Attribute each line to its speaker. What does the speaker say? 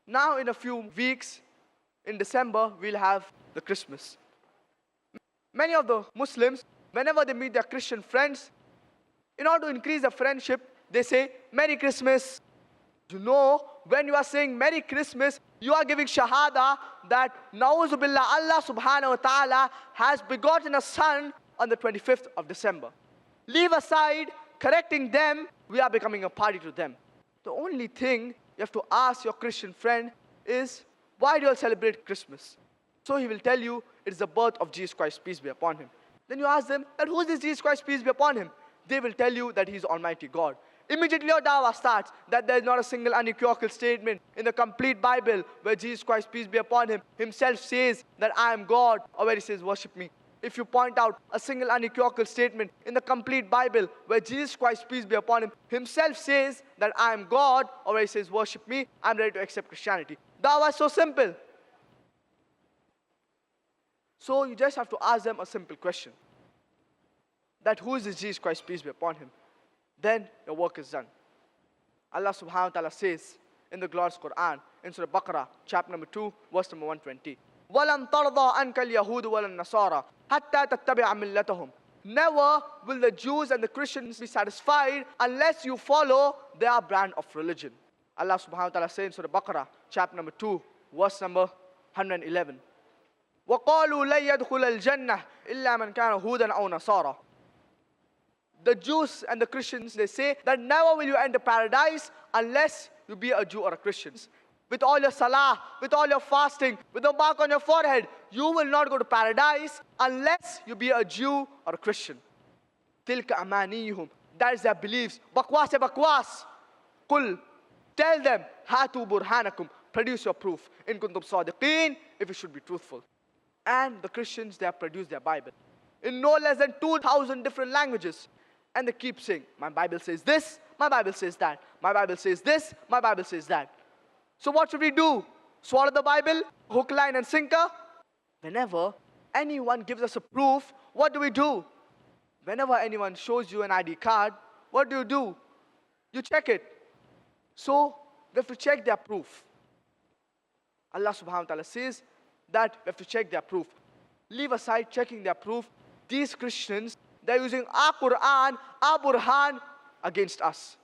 Speaker 1: Now in a few weeks, in December, we'll have the Christmas. Many of the Muslims, whenever they meet their Christian friends, in order to increase the friendship, they say, Merry Christmas. You know, when you are saying Merry Christmas, you are giving shahada that Na'uzubillah, Allah subhanahu wa ta'ala has begotten a son on the 25th of December. Leave aside correcting them, we are becoming a party to them. The only thing you have to ask your Christian friend is, why do you all celebrate Christmas? So he will tell you, it is the birth of Jesus Christ, peace be upon him. Then you ask them, that who is this Jesus Christ, peace be upon him? They will tell you that he is Almighty God. Immediately your dawah starts that there is not a single unequivocal statement in the complete Bible where Jesus Christ, peace be upon him, himself says that I am God, or where he says worship me. If you point out a single unequivocal statement in the complete Bible where Jesus Christ, peace be upon him, himself says that I am God, or where he says worship me, I'm ready to accept Christianity. Dawah is so simple. So you just have to ask them a simple question. That who is this Jesus Christ, peace be upon him? Then your work is done. Allah subhanahu wa ta'ala says in the glorious Quran, in Surah Baqarah, chapter number 2, verse number 120. وَلَنْ تَرْضَى عَنْكَ الْيَهُودُ وَلَا النَّصَارَى حَتَّى تَتَّبِعَ مِلَّتَهُمْ. Never will the Jews and the Christians be satisfied unless you follow their brand of religion. Allah subhanahu wa ta'ala says in Surah Baqarah, chapter number 2, verse number 111. وَقَالُوا لَن يَدْخُلَ الْجَنَّةِ إِلَّا مَنْ كَانَ هُودًا أَوْ نَصَارَى. The Jews and the Christians, they say that never will you enter paradise unless you be a Jew or a Christian. With all your salah, with all your fasting, with a mark on your forehead, you will not go to paradise unless you be a Jew or a Christian. تِلْكَ أَمَانِيهُمْ. That is their beliefs. Bakwas hai bakwas. Qul. Tell them, Hatu burhanakum. Produce your proof. In kuntum sadiqeen, if you should be truthful. And the Christians, they have produced their Bible in no less than 2,000 different languages. And they keep saying, my Bible says this, my Bible says that, my Bible says this, my Bible says that. So what should we do? Swallow the Bible, hook, line and sinker? Whenever anyone gives us a proof, what do? Whenever anyone shows you an ID card, what do? You check it. So we have to check their proof. Allah subhanahu wa ta'ala says that we have to check their proof. Leave aside checking their proof. These Christians, they're using our Quran, our Burhan against us.